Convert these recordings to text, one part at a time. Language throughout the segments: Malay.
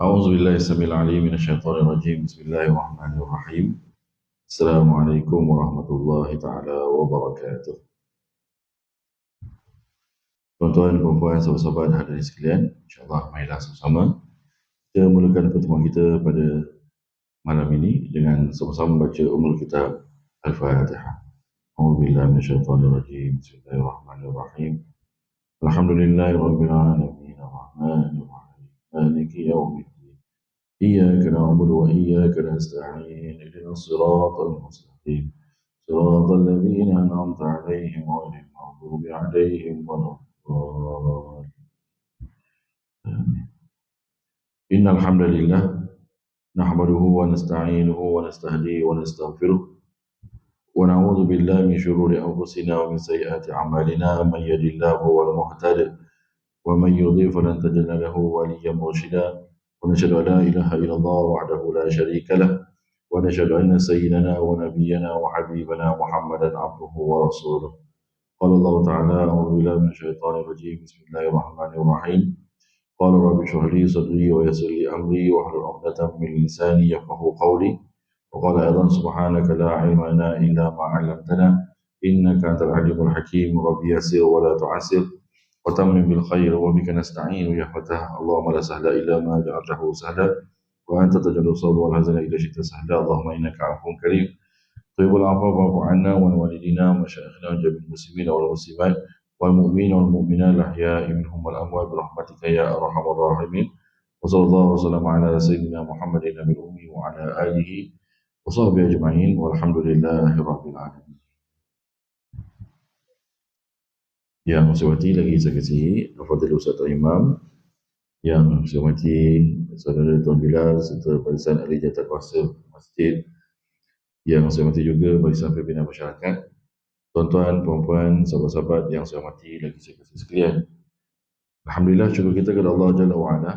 أعوذ بالله السميع العليم من الشيطان الرجيم. بسم الله الرحمن الرحيم. السلام عليكم ورحمة الله تعالى وبركاته. Tuan-tuan, puan-puan, sahabat-sahabat hadirin sekalian, insyaAllah marilah sama-sama kita mulakan pertemuan kita pada malam ini dengan sama-sama baca Ummul Kitab Al-Fatihah. A'udzu billahi minasyaitonir rajim. Bismillahirrahmanirrahim. Alhamdulillahirabbil alamin arrahmanir rahim maliki yaumiddin. إياك نعبد وإياك نستعين اهدنا الصراط المستقيم صراط الذين أنعمت عليهم غير المغضوب عليهم ولا الضالين. إن الحمد لله نحمده ونستعينه ونستهديه ونستغفره ونعوذ بالله من شرور أنفسنا ومن سيئات أعمالنا من يهد الله فهو المهتد ومن يضلل فلن تجد له وليا مرشدا ونشهد أن لا إله إلا الله وحده لا شريك له ونشهد أن سيدنا ونبينا وحبيبنا محمدا عبده ورسوله. قال الله تعالى: أعوذ بالله من الشيطان الرجيم. بسم الله الرحمن الرحيم. قال رب اشرح لي صدري ويسر لي أمري واحلل عقدة من لساني يفقهوا قولي. وقال أيضا: سبحانك لا علم لنا إلا ما علمتنا إنك أنت العليم الحكيم. رب يسر ولا تعسر وتمم بالخير وبك نستعين يا فتح. اللهم لا سهل إلا ما جعلته سهلا وأنت تجعل الصبر والحزن إذا شئت سهلا. اللهم إنك عفو كريم طيب العفو فاعف عنا ولوالدينا ومشايخنا وجميع المسلمين والمسلمات والمؤمنين والمؤمنات الأحياء منهم والأموات برحمتك يا أرحم الراحمين. وصلى الله وسلم على سيدنا محمد النبي الأمي وعلى آله وصحبه أجمعين والحمد لله رب العالمين. Yang saya hormati lagi saya kasihi Al-Fadhil Ustaz Imam, yang saya hormati saudara Tuan Bilal serta barisan ahli jawatankuasa masjid, yang saya hormati juga barisan pimpinan masyarakat, tuan-tuan, puan-puan, sahabat-sahabat yang saya hormati lagi saya kasihi sekalian. Alhamdulillah, syukur kita kepada Allah Jalla wa'ala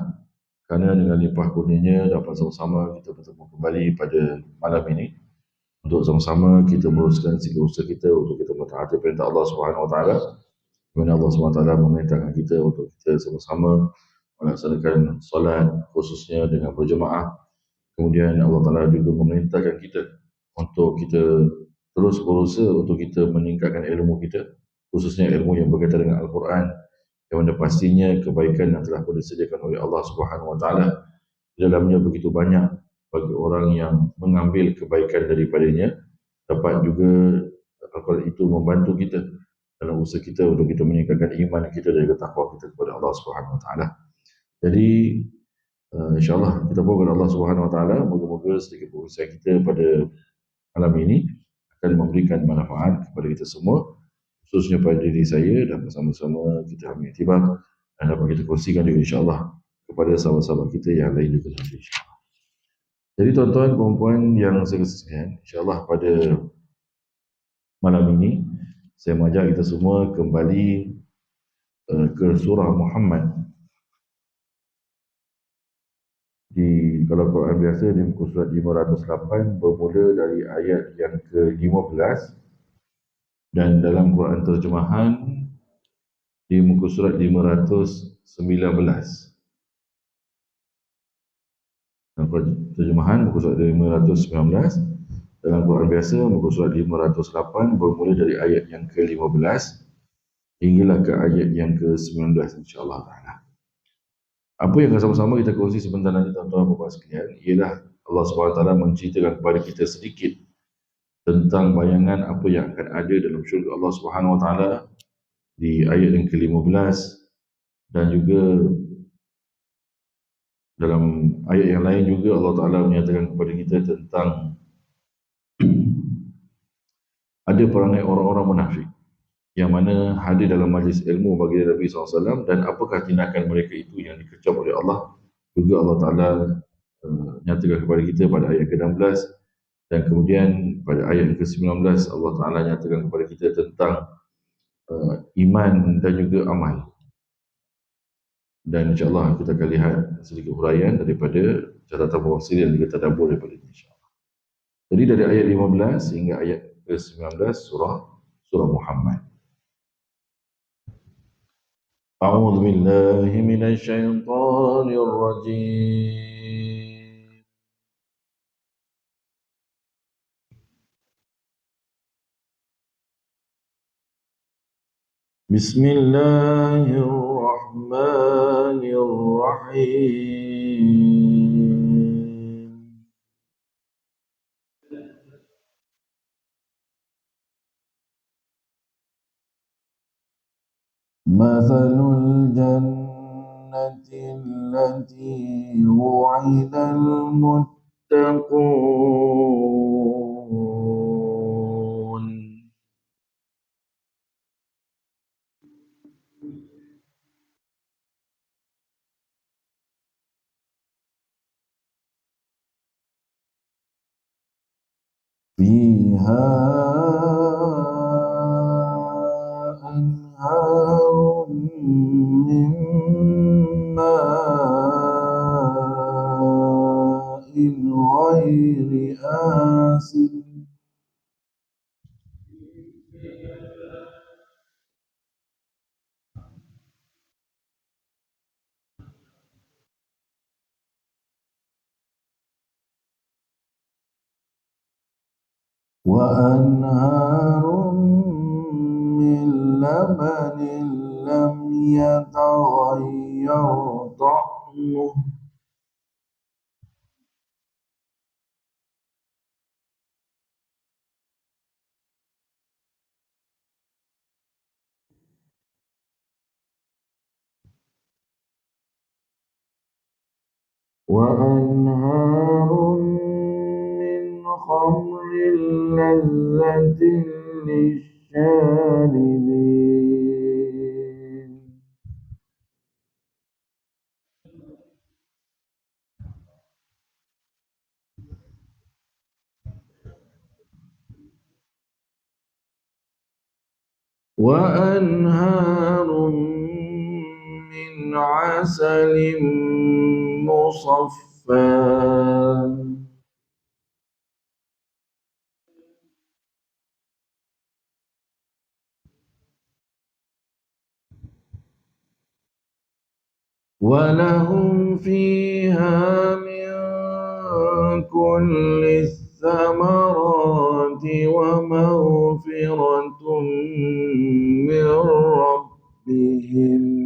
kerana dengan limpah kurnianya dapat sama-sama kita bertemu kembali pada malam ini untuk sama-sama kita meneruskan sikap usaha kita untuk kita mentaati perintah Allah Subhanahu Wa Taala. Kemudian Allah SWT memerintahkan kita untuk kita sama-sama melaksanakan solat khususnya dengan berjemaah. Kemudian Allah Ta'ala juga memerintahkan kita untuk kita terus berusaha untuk kita meningkatkan ilmu kita, khususnya ilmu yang berkaitan dengan Al-Quran, yang mana pastinya kebaikan yang telah disediakan oleh Allah Subhanahu Wa Taala di dalamnya begitu banyak bagi orang yang mengambil kebaikan daripadanya. Dapat juga Al-Quran itu membantu kita dalam usaha kita untuk kita meningkatkan iman kita dan juga takwa kita kepada Allah Subhanahu Wa Taala. Jadi insya-Allah kita mohon Allah Subhanahu Wa Taala moga-moga sedikit berusaha kita pada malam ini akan memberikan manfaat kepada kita semua, khususnya pada diri saya, dan bersama-sama kita ambil iktibar dan dapat kita kongsikan juga insya-Allah kepada sahabat-sahabat kita yang lain juga nanti insya-Allah. Jadi tuan-tuan, puan-puan yang saya kasihi, insya-Allah pada malam ini saya mengajak kita semua kembali ke surah Muhammad. Kalau Quran biasa di muka surat 508 bermula dari ayat yang ke-15, dan dalam Quran terjemahan di muka surat 519. Dalam Quran terjemahan muka surat 519. Dalam Quran biasa muka surat 508 bermula dari ayat yang ke-15 hinggalah ke ayat yang ke-19 insya-Allah taala. Apa yang akan sama-sama kita kongsi sebentar nanti tuan-tuan dan puan sekalian ialah Allah SWT menceritakan kepada kita sedikit tentang bayangan apa yang akan ada dalam syurga Allah SWT di ayat yang ke-15, dan juga dalam ayat yang lain juga Allah Ta'ala menyatakan kepada kita tentang ada perangai orang-orang munafik yang mana hadir dalam majlis ilmu bagi Nabi SAW, dan apakah tindakan mereka itu yang dikecam oleh Allah. Juga Allah Ta'ala nyatakan kepada kita pada ayat ke-16, dan kemudian pada ayat ke-19 Allah Ta'ala nyatakan kepada kita tentang iman dan juga amal. Dan insyaAllah kita akan lihat sedikit huraian daripada catatan mufassir yang kita tadabbur daripada ini insyaAllah. Jadi dari ayat 15 hingga ayat ke-19 surah Muhammad. A'udzu billahi minasy syaithanir rajim. بسم الله الرحمن الرحيم مثل الجنة التي وعد المتقون فيها أنهار من ماء غير آسن وأنهار من لبن لم يتغير طعمه وأنهار من خمر لذة للشاربين وأنهار من عسل مصفى ولهم فيها من كل الثمرات ومغفرة من ربهم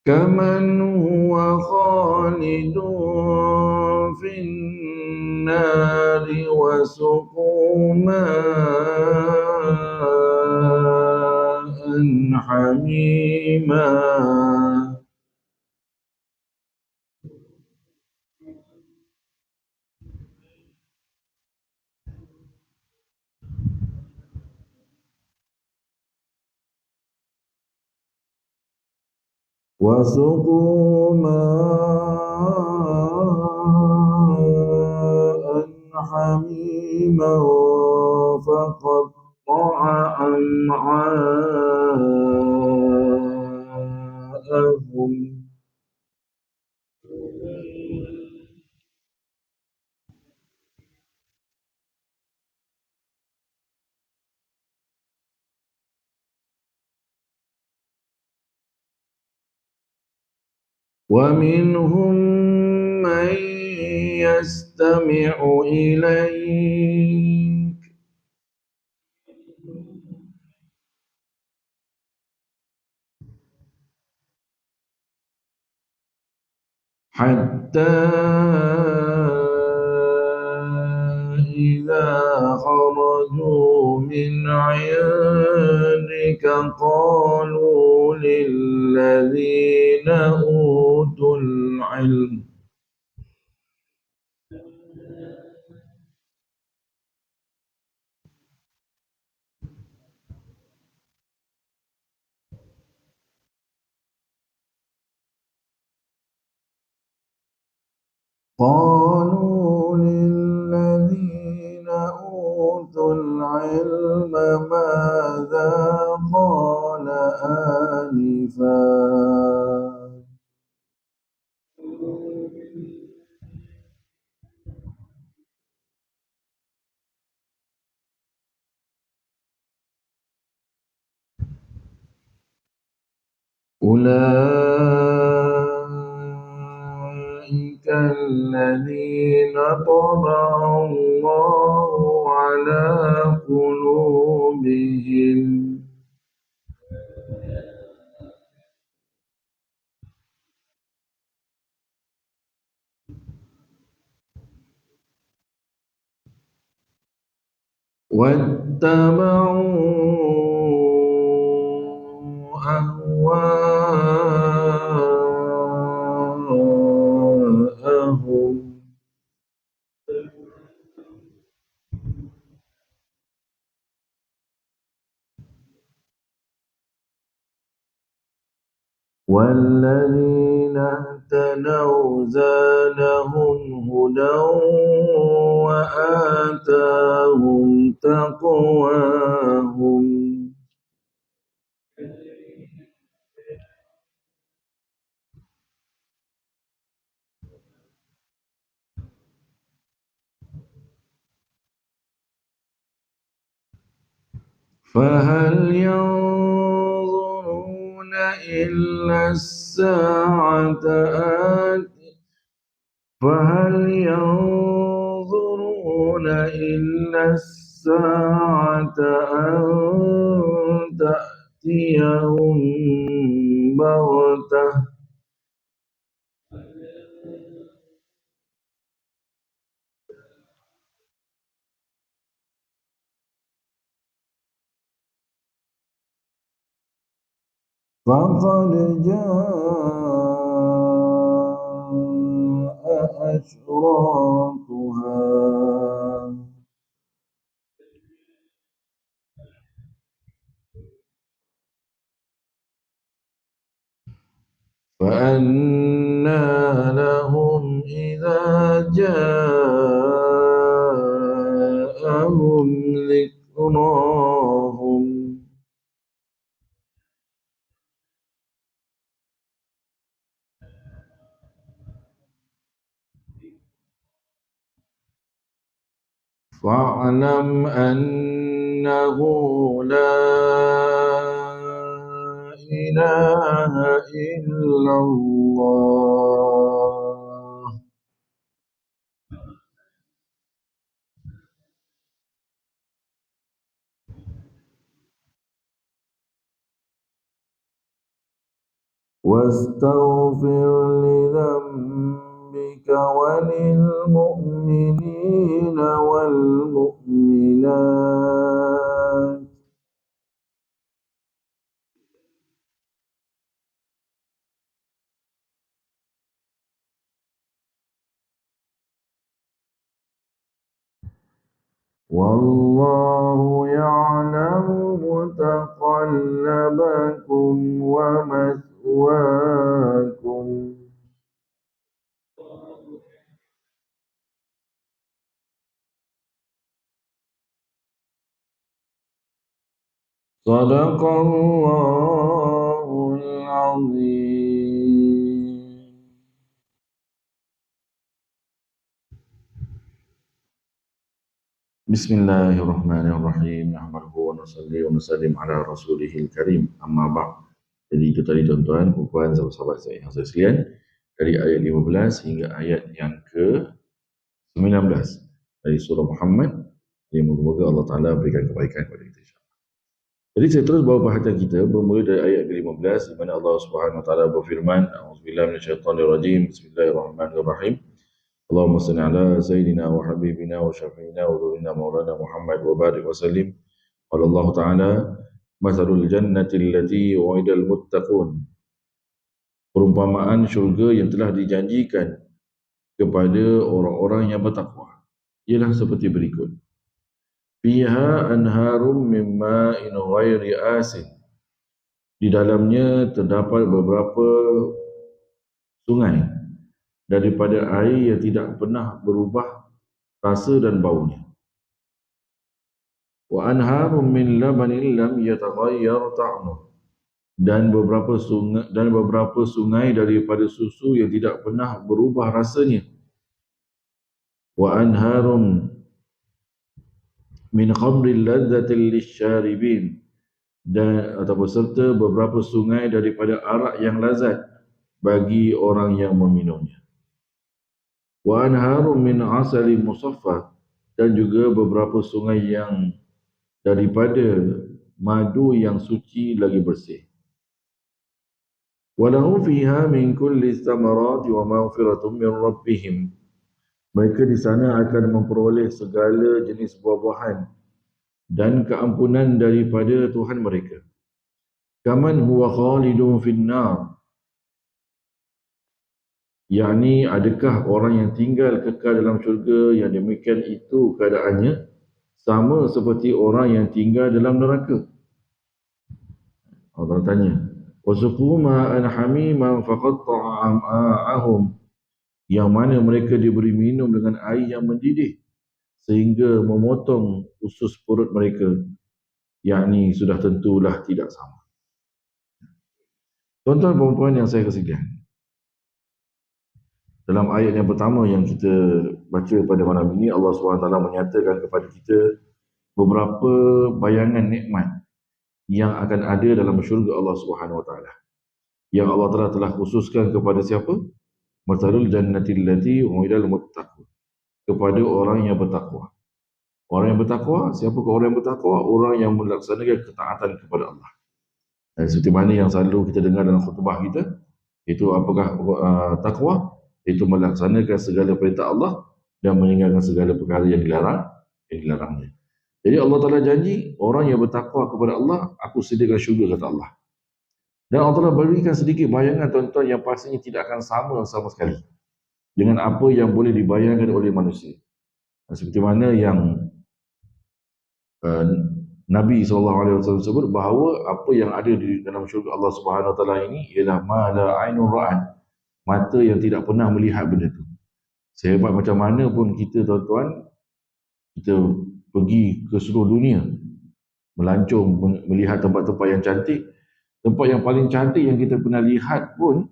كمن هو خالد في النار وسقوا ماء حميما وسقوا ماء حميما فقطع أمعاءهم ومنهم من يستمع إليك حتى إذا خرجوا من عندك قالوا للذين أوتوا العلم قالوا للذين أوتوا العلم ماذا قال آنفا أولئك الذين طبع الله على قلوبهم واتبعوا أهواءهم والذين اهتدوا زادهم هدى وآتاهم تقواهم فهل ينظرون إلا الساعة فهل ينظرون إلا الساعة أن تأتيهم بغتة فقد جاء أشراطها فأنى لهم إذا جاءهم ذكراهم فاعلم أنه لا إله إلا الله واستغفر لذنبك وللمؤمنين والمؤمنات والله يعلم متقلبكم ومثواكم صدق الله العظيم. Bismillahirrahmanirrahim. Nahmaduhu wa nusalli wa nusallim ala rasulihil karim. Amma ba'd. Jadi itu tadi tuan-tuan, puan sahabat-sahabat saya yang saya sekalian, dari ayat 15 hingga ayat yang ke-19 dari surah Muhammad. Jadi moga-moga Allah Ta'ala berikan kebaikan kepada kita. Jadi saya terus bawa perhatian kita bermula dari ayat ke-15 di mana Allah Subhanahu Wa Ta'ala berfirman, A'udzubillahi minasyaitonirrajim. Bismillahirrahmanirrahim. Allahumma salli ala sayyidina wa habibina wa syafi'ina wa dhurina maulana Muhammad wa barik wa sallim. Qala Allah Ta'ala, mathalul jannati allati wa'idal muttaqun. Perumpamaan syurga yang telah dijanjikan kepada orang-orang yang bertakwa ialah seperti berikut. Fiha anharum min ma'in ghairi asin. Di dalamnya terdapat beberapa sungai daripada air yang tidak pernah berubah rasa dan baunya. Wa anharum min labanin lam yataghayyar ta'muh. Dan beberapa sungai daripada susu yang tidak pernah berubah rasanya. Wa anharum min khamrin ladzatin lisyaribin. dan atau serta beberapa sungai daripada arak yang lazat bagi orang yang meminumnya. Wa anharum min asali musaffa, dan juga beberapa sungai yang daripada madu yang suci lagi bersih. Walahum fiha min kulli thamarati wa maghfiratun min rabbihim. Mereka di sana akan memperoleh segala jenis buah-buahan dan keampunan daripada Tuhan mereka. Kaman huwa khalidun finnar, yakni adakah orang yang tinggal kekal dalam syurga yang demikian itu keadaannya sama seperti orang yang tinggal dalam neraka? Allah tanya, wasuqu ma'an hamiman faqatta'a am'a'ahum, yang mana mereka diberi minum dengan air yang mendidih sehingga memotong usus perut mereka, yakni sudah tentulah tidak sama. Tuan-tuan dan puan yang saya kasihan, dalam ayat yang pertama yang kita baca pada malam ini, Allah SWT menyatakan kepada kita beberapa bayangan nikmat yang akan ada dalam syurga Allah SWT, yang Allah Ta'ala telah khususkan kepada siapa? Mathalul jannatil lati u'idal muttaqun, kepada orang yang bertakwa. Orang yang bertakwa, siapakah orang yang bertakwa? Orang yang melaksanakan ketaatan kepada Allah. Dan seperti mana yang selalu kita dengar dalam khutbah kita, itu apakah takwa? Itu melaksanakan segala perintah Allah dan meninggalkan segala perkara yang dilarangnya. Jadi Allah Ta'ala janji, orang yang bertakwa kepada Allah, aku sediakan syurga, kata Allah. Dan Allah Ta'ala berikan sedikit bayangan, tuan-tuan, yang pastinya tidak akan sama sekali dengan apa yang boleh dibayangkan oleh manusia. Seperti mana yang Nabi SAW sebut bahawa apa yang ada di dalam syurga Allah Subhanahu Wa Taala ini ialah ma la ainun ra'at, mata yang tidak pernah melihat benda itu. Sehebat macam mana pun kita, tuan-tuan, kita pergi ke seluruh dunia melancong melihat tempat-tempat yang cantik, tempat yang paling cantik yang kita pernah lihat pun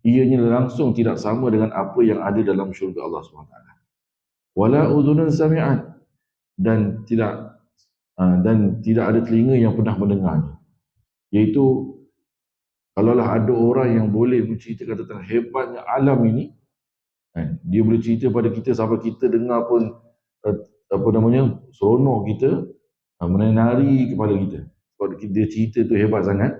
ianya langsung tidak sama dengan apa yang ada dalam syurga Allah SWT. Wala udhunun sami'at, dan tidak ada telinga yang pernah mendengarnya. Iaitu, kalaulah ada orang yang boleh menceritakan tentang hebatnya alam ini, dia boleh cerita pada kita sampai kita dengar pun seronok kita, menari kepala kita sebab dia cerita tu hebat sangat.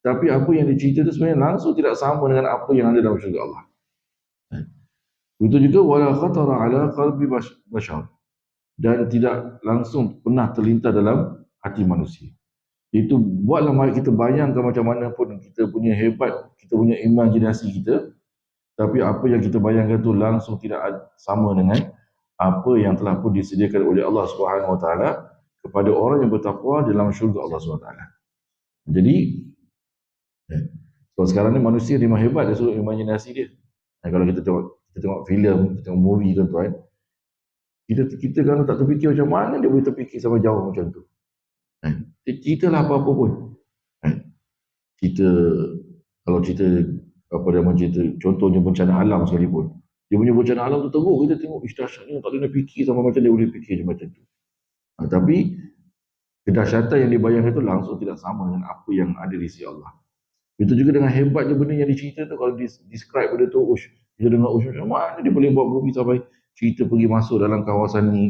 Tapi apa yang dia cerita tu sebenarnya langsung tidak sama dengan apa yang ada dalam syurga Allah. Itu juga wala khatara ala qalbi bashar, dan tidak langsung pernah terlintas dalam hati manusia. Itu buatlah mari kita bayangkan macam mana pun kita punya hebat, kita punya imajinasi kita, tapi apa yang kita bayangkan tu langsung tidak sama dengan apa yang telah pun disediakan oleh Allah Subhanahu Wa Taala kepada orang yang bertakwa dalam syurga Allah SWT. Jadi, so sekarang ni manusia memang hebat dari sudut imajinasi dia. Kalau kita tengok filem, kita tengok movie, tuan-tuan, kita kalau tak terfikir macam mana dia boleh terfikir sampai jauh macam tu. Ceritalah apa-apa pun. Kalau cerita apa dia cerita, contohnya bencana alam sekalipun, dia punya bencana alam tu teruk, kita tengok dahsyatnya, tak boleh fikir sama macam dia boleh fikir macam tu. Tapi kedahsyatan yang dibayangkan itu langsung tidak sama dengan apa yang ada di sisi Allah. Itu juga dengan hebatnya benda yang dicerita tu, kalau describe benda tu, kita dengar macam mana dia boleh buat movie sampai cerita pergi masuk dalam kawasan ni,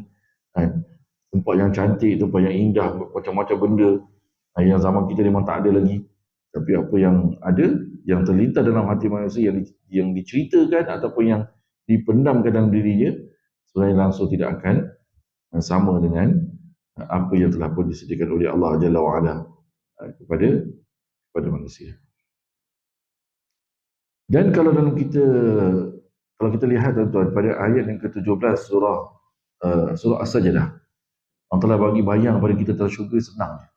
tempat yang cantik, tempat yang indah, macam-macam benda yang zaman kita memang tak ada lagi. Tapi apa yang ada, yang terlintas dalam hati manusia, yang diceritakan ataupun yang dipendamkan dalam dirinya, sebenarnya langsung tidak akan sama dengan apa yang telah pun disediakan oleh Allah Jalla wa'ala kepada manusia. Dan kalau kita lihat, tuan-tuan, pada ayat yang ke-17 surah As-Sajdah, Allah telah bagi bayang pada kita tentang syurga senangnya.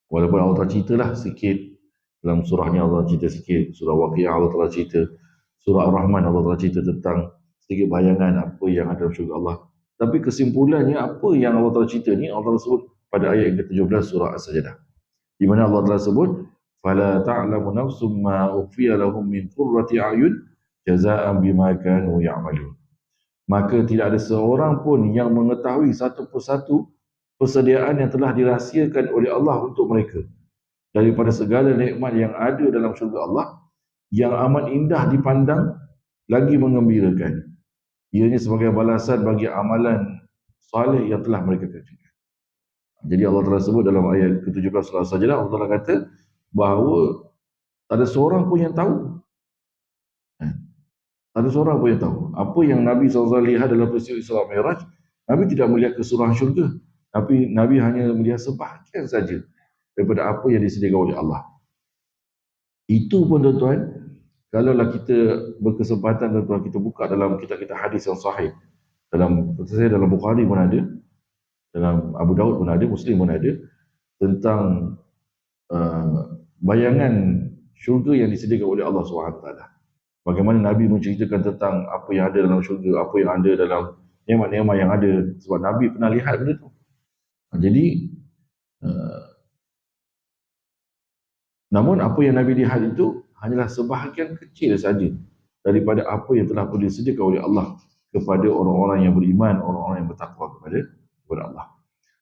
Walaupun Allah telah ceritalah sikit dalam surahnya, Allah cerita sikit, surah Waqiah Allah telah cerita, surah Ar-Rahman Allah telah cerita tentang sedikit bayangan apa yang ada dalam syurga Allah. Tapi kesimpulannya apa yang Allah telah cerita ni, Allah telah sebut pada ayat yang ke-17 surah As-Sajdah, di mana Allah telah sebut, fala ta'lamu nafsum ma ukhfiya lahum min qurrati a'yun jazaa'an bima kanu ya'malun. Maka tidak ada seorang pun yang mengetahui satu persatu persediaan yang telah dirahsiakan oleh Allah untuk mereka daripada segala nikmat yang ada dalam syurga Allah yang amat indah dipandang lagi menggembirakan. Ianya sebagai balasan bagi amalan salih yang telah mereka kerjakan. Jadi Allah Ta'ala sebut dalam ayat ke-17 surah Sajdah, Allah Ta'ala kata bahawa tak ada seorang pun yang tahu. Tak ada seorang pun yang tahu. Apa yang Nabi SAW lihat dalam peristiwa Isra Mi'raj, Nabi tidak melihat keseluruhan syurga. Tapi Nabi hanya melihat sebahagian saja daripada apa yang disediakan oleh Allah. Itu pun tuan-tuan, kalaulah kita berkesempatan tuan-tuan, kita buka dalam kitab-kitab hadis yang sahih. Dalam Bukhari pun ada, dalam Abu Daud pun ada, Muslim pun ada, tentang bayangan syurga yang disediakan oleh Allah SWT. Bagaimana Nabi menceritakan tentang apa yang ada dalam syurga, apa yang ada dalam nikmat-nikmat yang ada, sebab Nabi pernah lihat benda tu. Jadi namun apa yang Nabi lihat itu hanyalah sebahagian kecil saja daripada apa yang telah disediakan oleh Allah kepada orang-orang yang beriman, orang-orang yang bertakwa kepada Allah.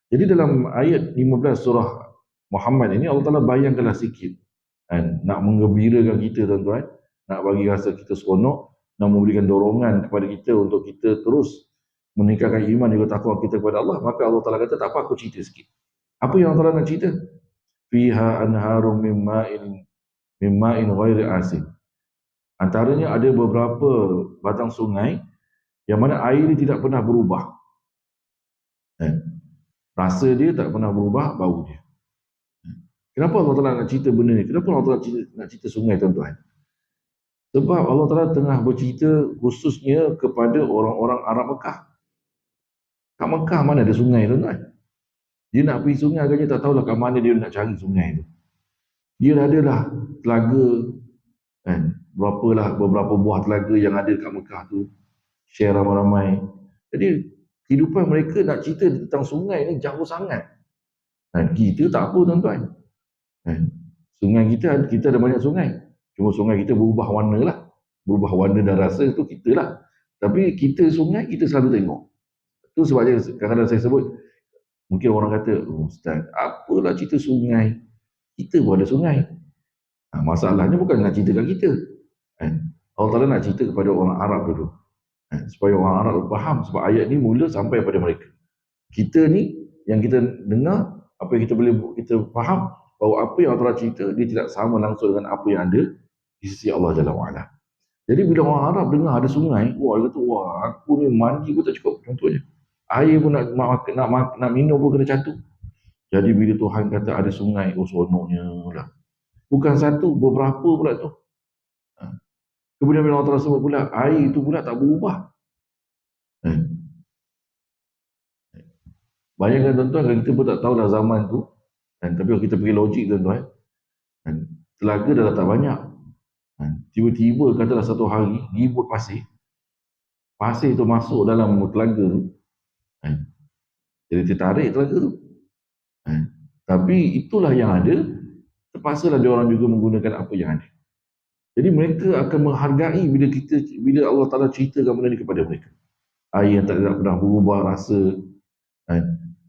Jadi dalam ayat 15 surah Muhammad ini, Allah Ta'ala bayangkanlah sikit, kan, nak menggembirakan kita tuan-tuan, nak bagi rasa kita seronok, nak memberikan dorongan kepada kita untuk kita terus meningkatkan iman dan takwa kita kepada Allah. Maka Allah Ta'ala kata, tak apa, aku cerita sikit. Apa yang Allah Ta'ala nak cerita? Fiha anharum min ma'in ghairi asin. Antaranya ada beberapa batang sungai yang mana air ini tidak pernah berubah. Rasa dia tak pernah berubah, bau dia. Kenapa Allah Ta'ala nak cerita benda ni? Kenapa Allah Ta'ala nak cerita sungai, tuan-tuan? Sebab Allah Ta'ala tengah bercerita khususnya kepada orang-orang Arab Mekah. Kat Mekah mana ada sungai, tuan-tuan? Dia nak pergi sungai, agaknya tak tahulah kat mana dia nak cari sungai tu. Dia adalah telaga, kan? Beberapa buah telaga yang ada kat Mekah tu, share ramai-ramai. Jadi kehidupan mereka nak cerita tentang sungai ni jauh sangat. Kita tak apa, tuan-tuan. Sungai kita ada banyak sungai. Cuma sungai kita berubah warna lah. Berubah warna dan rasa tu kita lah. Tapi kita sungai, kita selalu tengok. Itu sebabnya kadang-kadang saya sebut, mungkin orang kata, oh, Ustaz, apalah cerita sungai? Kita pun ada sungai. Masalahnya bukan nak cerita kat kita. Allah Ta'ala nak cerita kepada orang Arab dulu. Supaya orang Arab faham. Sebab ayat ni mula sampai pada mereka. Kita ni, yang kita dengar, apa yang kita faham, bahawa apa yang Allah Ta'ala cerita, dia tidak sama langsung dengan apa yang ada di sisi Allah Jalla wa'ala. Jadi bila orang Arab dengar ada sungai, wah, dia kata, wah, aku ni mandi pun tak cukup, contohnya. Air pun nak minum pun kena catuk. Jadi bila Tuhan kata ada sungai, oh seronoknya lah. Bukan satu, beberapa pula tu. Kemudian bila Allah Ta'ala sebut pula, air itu pula tak berubah. Bayangkan tuan-tuan, kalau kita pun tak tahulah zaman tu, tapi kalau kita pergi logik tuan-tuan, telaga dah tak banyak. Tiba-tiba katalah satu hari, ribut pasir tu masuk dalam telaga tu. Jadi tertarik telaga tu. Tapi itulah yang ada, terpaksalah dia orang juga menggunakan apa yang ada. Jadi mereka akan menghargai bila Allah Ta'ala ceritakan benda ni kepada mereka. Air yang tak pernah berubah rasa,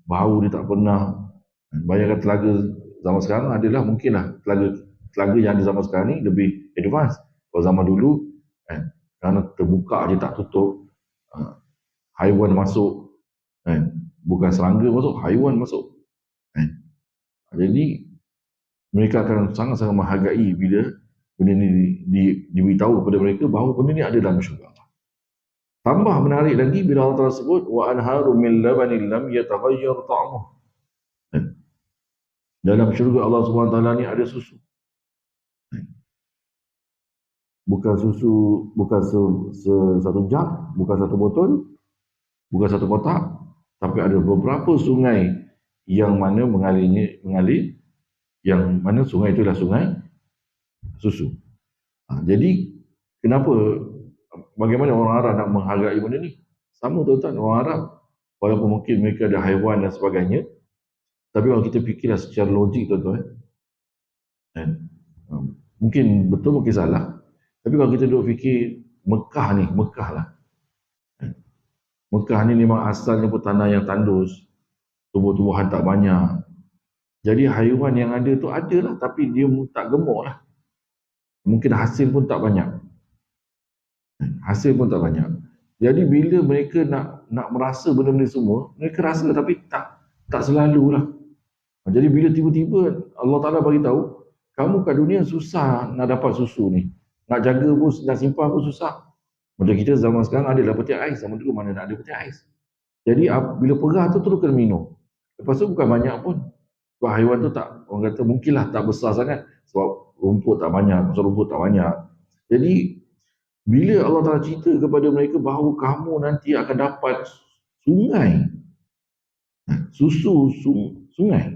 bau dia tak pernah. Bayangkan telaga zaman sekarang adalah mungkinlah telaga yang ada zaman sekarang ni lebih advance. Kalau zaman dulu, kerana terbuka je tak tutup, haiwan masuk, bukan serangga masuk, haiwan masuk. Jadi mereka akan sangat-sangat menghargai bila benda ni diberitahu kepada mereka bahawa benda ni ada dalam syurga Allah. Tambah menarik lagi bila Allah Ta'ala sebut wa anharu min labanin lam yataghayyar ta'amuh. Dalam syurga Allah SWT ni ada susu. Bukan satu jug, bukan satu botol, bukan satu kotak, tapi ada beberapa sungai yang mana mengalir, yang mana sungai itu adalah sungai susu. Jadi bagaimana orang Arab nak menghargai benda ni? Sama tuan-tuan, orang Arab walaupun mungkin mereka ada haiwan dan sebagainya, tapi kalau kita fikirlah secara logik tuan-tuan, mungkin betul mungkin salah, tapi kalau kita duduk fikir Mekah lah, Mekah ni memang asalnya pun tanah yang tandus, tumbuh-tumbuhan tak banyak. Jadi haiwan yang ada tu adalah, tapi dia tak gemuk lah. Mungkin hasil pun tak banyak. Hasil pun tak banyak. Jadi bila mereka nak merasa benda-benda semua, mereka rasa tapi tak selalulah. Jadi bila tiba-tiba Allah Ta'ala bagi tahu, kamu kat dunia susah nak dapat susu ni. Nak jaga pun, nak simpan pun susah. Macam kita zaman sekarang ada lah peti ais, zaman dulu mana nak ada peti ais. Jadi bila perah tu terus kena minum. Lepas tu bukan banyak pun. Sebab haiwan tu tak, orang kata mungkinlah tak besar sangat. Sebab rumput tak banyak, pasal rumput tak banyak. Jadi bila Allah Ta'ala cerita kepada mereka bahawa kamu nanti akan dapat sungai, susu sungai,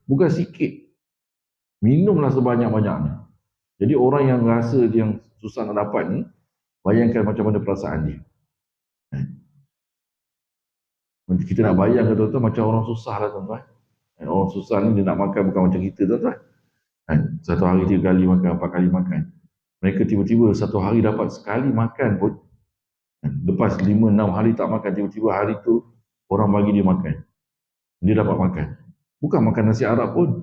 bukan sikit, minumlah sebanyak-banyaknya. Jadi orang yang rasa yang susah nak dapat ni, bayangkan macam mana perasaan dia. Kita nak bayangkan tuan-tuan macam orang susah lah tuan-tuan. Orang susah ni dia nak makan bukan macam kita tuan-tuan. Satu hari 3 kali makan, 4 kali makan. Mereka tiba-tiba satu hari dapat sekali makan pun, lepas 5-6 hari tak makan, tiba-tiba hari tu orang bagi dia makan. Dia dapat makan. Bukan makan nasi Arab pun,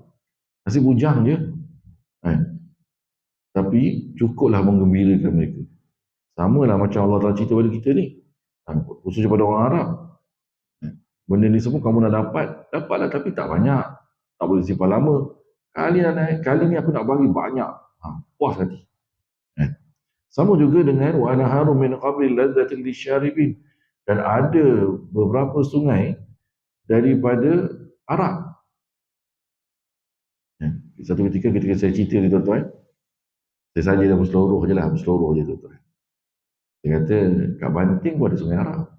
nasi bujang je. Tapi cukuplah menggembirakan mereka. Sama lah macam Allah Ta'ala cerita pada kita ni. Khususnya pada orang Arab. Benda ni semua kamu nak dapatlah tapi tak banyak. Tak boleh simpan lama. Kali ni aku nak bagi banyak. Puas hati. Sama juga dengan wa naharum min qabli ladzatil lisyaribin, dan ada beberapa sungai daripada arak. Satu ketika saya cerita ni tuan-tuan, saya saja dah berseluruh je tuan-tuan. Dia kata kat Banting pun ada sungai arak.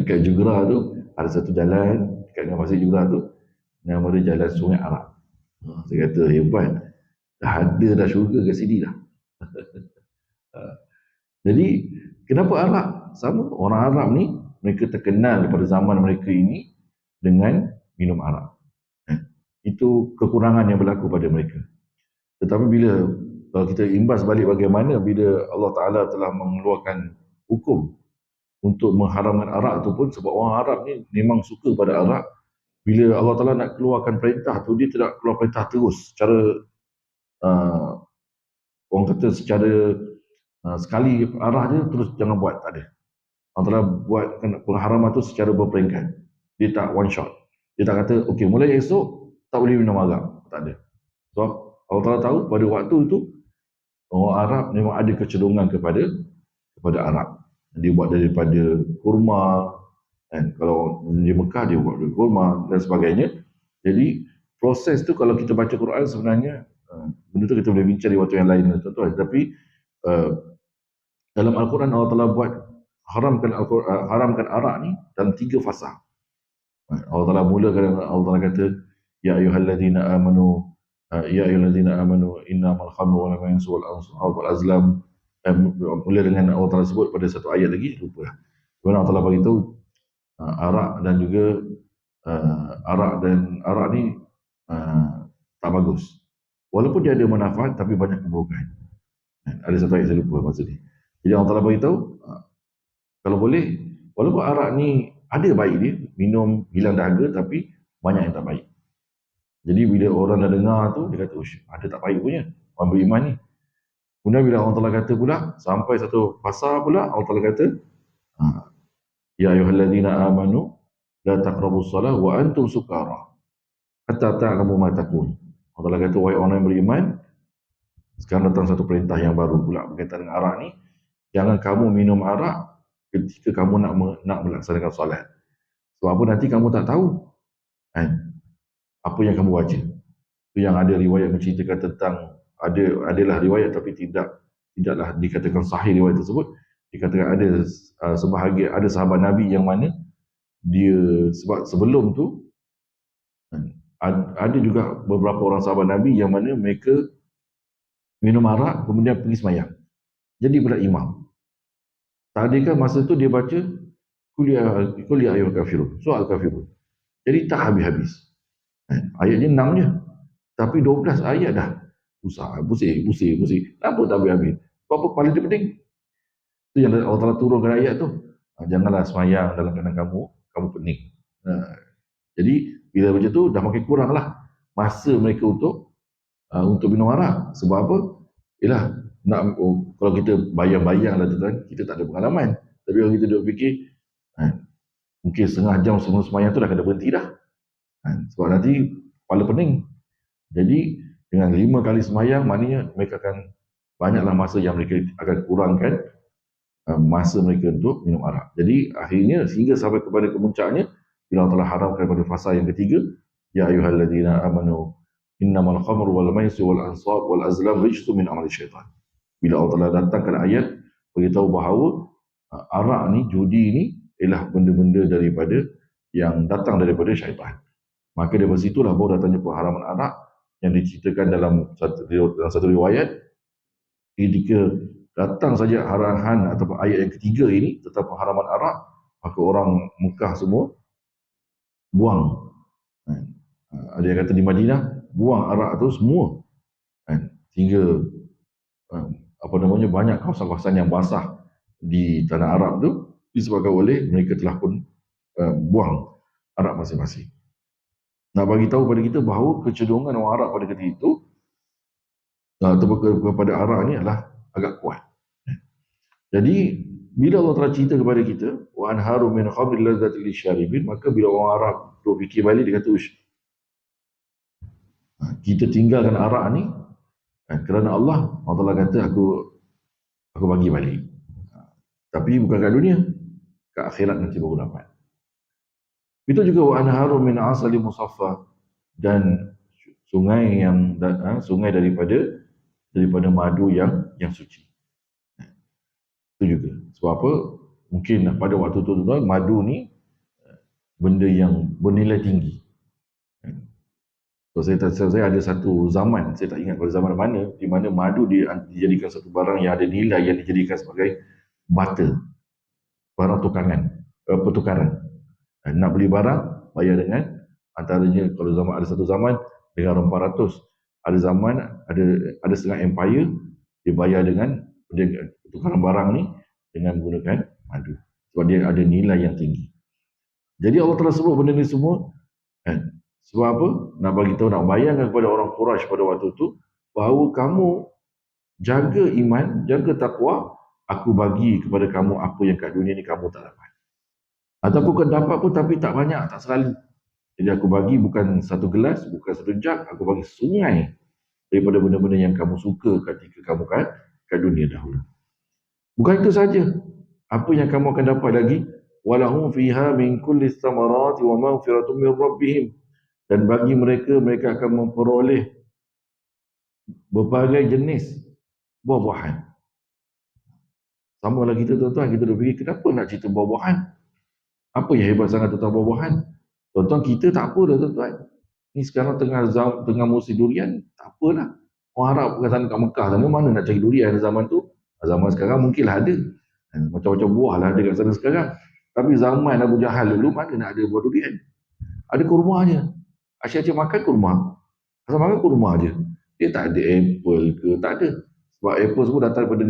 Kat Jugra tu ada satu jalan dekat dengan Masjid Jugra tu, nama dia Jalan Sungai Arak. Saya kata hebat, dah ada dah syurga kat sini dah. Jadi kenapa Arab? Sama, orang Arab ni mereka terkenal pada zaman mereka ini dengan minum arak. Itu kekurangan yang berlaku pada mereka. Tetapi bila kalau kita imbas balik bagaimana bila Allah Ta'ala telah mengeluarkan hukum untuk mengharamkan arak tu pun, sebab orang Arab ni memang suka pada arak. Bila Allah Ta'ala nak keluarkan perintah tu, dia tidak keluar perintah terus secara orang kata secara sekali arah je terus jangan buat, tak ada. Allah Ta'ala buat pengharaman tu secara berperingkat. Dia tak one shot. Dia tak kata okey mulai esok tak boleh minum arak, tak ada. Sebab Allah Ta'ala tahu pada waktu itu orang Arab memang ada kecenderungan kepada arak. Dia buat daripada kurma, kan? Kalau di Mekah dia buat daripada kurma dan sebagainya. Jadi proses tu kalau kita baca Quran sebenarnya benda tu kita boleh bincang di waktu yang lain tuan-tuan. Tapi dalam Al-Quran Allah Ta'ala buat haramkan arak ni dalam 3 fasa. Allah Ta'ala mulakan, Allah Ta'ala kata ya ayyuhalladzina amanu innamal khamru wal maisir wal ansab wal azlam. Mula dengan Allah Ta'ala sebut pada satu ayat lagi, lupa lah. Kemudian Allah Ta'ala beritahu arak dan juga arak ni tak bagus. Walaupun dia ada manfaat tapi banyak keburukan. Ada satu ayat saya lupa maksud ni. Jadi Allah Ta'ala beritahu kalau boleh, walaupun arak ni ada baik dia, minum hilang dahaga, tapi banyak yang tak baik. Jadi bila orang dah dengar tu, dia kata, ada tak baik punya, orang beriman ni. Kemudian bila Allah Ta'ala kata pula, sampai satu fasa pula, Allah Ta'ala kata, ya ayyuhalladzina amanu, la taqrabus salah wa antum sukara, hatta ta'lamu ma taqul. Allah Ta'ala kata, wahai orang yang beriman, sekarang datang satu perintah yang baru pula berkaitan dengan arak ni, jangan kamu minum arak ketika kamu nak melaksanakan solat. Sebab apa, nanti kamu tak tahu apa yang kamu baca. Itu yang ada riwayat menceritakan tentang adalah riwayat tapi tidaklah dikatakan sahih riwayat tersebut. Dikatakan ada sebahagian, ada sahabat Nabi yang mana dia, sebab sebelum tu ada juga beberapa orang sahabat Nabi yang mana mereka minum arak kemudian pergi sembahyang. Jadi pula imam. Tadi kan masa tu dia baca Qul ya ayyuhal kafirun, surah Al-Kafirun. Jadi tak habis-habis. Ayatnya 6 je. Tapi 12 ayat dah. Pusing. Kenapa tak habis-habis? Apa kepala dia pening? Itu yang Allah Ta'ala turunkan ayat tu. Janganlah sembahyang dalam keadaan kamu pening. Jadi bila macam tu dah makin kurang lah masa mereka untuk minum arak. Sebab apa? Yalah, kalau kita bayang-bayang lah tuan, kita tak ada pengalaman. Tapi kalau kita duduk fikir, mungkin setengah jam sebelum semayang tu dah kena berhenti dah. Sebab nanti kepala pening. Jadi dengan 5 kali semayang, maknanya mereka akan banyaklah masa yang mereka akan kurangkan masa mereka untuk minum arak. Jadi akhirnya sehingga sampai kepada kemuncaknya bila Allah telah haramkan pada fasa yang ketiga, ya ayyuhalladzina amanu innamal khamru wal maisir wal ansab wal azlam rijsun min amali syaitan. Bila Allah telah datangkan ayat beritahu bahawa arak ni, judi ni ialah benda-benda daripada yang datang daripada syaitan. Maka dari situlah baru datangnya pengharaman arak yang diceritakan dalam satu riwayat. Ketika datang saja arahan ataupun ayat yang ketiga ini tentang pengharaman arak, maka orang Mekah semua buang. Ada yang kata di Madinah buang arak tu semua. Sehingga banyak kawasan-kawasan yang basah di tanah Arab tu disebabkan oleh mereka telah pun buang arak masing-masing. Nak bagi tahu pada kita bahawa kecenderungan orang Arab pada ketika itu kepada arak ni adalah agak kuat. Jadi bila Allah telah cerita kepada kita wa anharu min khamrin lazzatil lisyaribin, maka bila orang Arab tu fikir balik, dia kata kita tinggalkan arak ni kerana Allah Taala kata aku bagi balik. Tapi bukan kat dunia, kat akhirat nanti baru dapat. Itu juga wa anharu min asali musaffa, dan sungai daripada madu yang suci. Itu juga. Sebab apa? Mungkin pada waktu tu madu ni benda yang bernilai tinggi. So, saya ada satu zaman, saya tak ingat pada zaman mana, di mana madu dijadikan satu barang yang ada nilai, yang dijadikan sebagai barter, barang pertukaran. Nak beli barang, bayar dengan, antaranya kalau ada satu zaman dengan Rp400, ada zaman ada setengah empire dibayar dengan pertukaran barang ni dengan menggunakan madu, sebab dia ada nilai yang tinggi. Jadi Allah telah sebut benda ni semua sebab apa? Nak bagi tahu, nak bayangkan kepada orang Quraisy pada waktu tu bahawa kamu jaga iman, jaga takwa, aku bagi kepada kamu apa yang kat dunia ni kamu tak dapat. Ataupun kau dapat pun tapi tak banyak, tak selalu. Jadi aku bagi bukan satu gelas, bukan satu jug, aku bagi sungai daripada benda-benda yang kamu suka ketika kamu kat dunia dahulu. Bukan itu saja. Apa yang kamu akan dapat lagi? Walahum fiha min kulli thamarati wa maghfiratun min rabbihim. Dan bagi mereka akan memperoleh berbagai jenis buah-buahan. Sama lah kita tuan-tuan, kita dah fikir kenapa nak cerita buah-buahan? Apa yang hebat sangat tentang buah-buahan? Tuan-tuan, kita tak apa dah tuan-tuan. Ni sekarang tengah musim durian, tak apalah. Orang Arab kat sana kat Mekah sana, mana nak cari durian zaman tu? Zaman sekarang mungkinlah ada. Macam-macam buah lah ada kat sana sekarang. Tapi zaman Abu Jahal dulu, mana nak ada buah durian? Ada kurma je. Asyik-asyik makan kurma. Asal makan kurma je. Dia tak ada apple ke, tak ada. Sebab apple semua datang daripada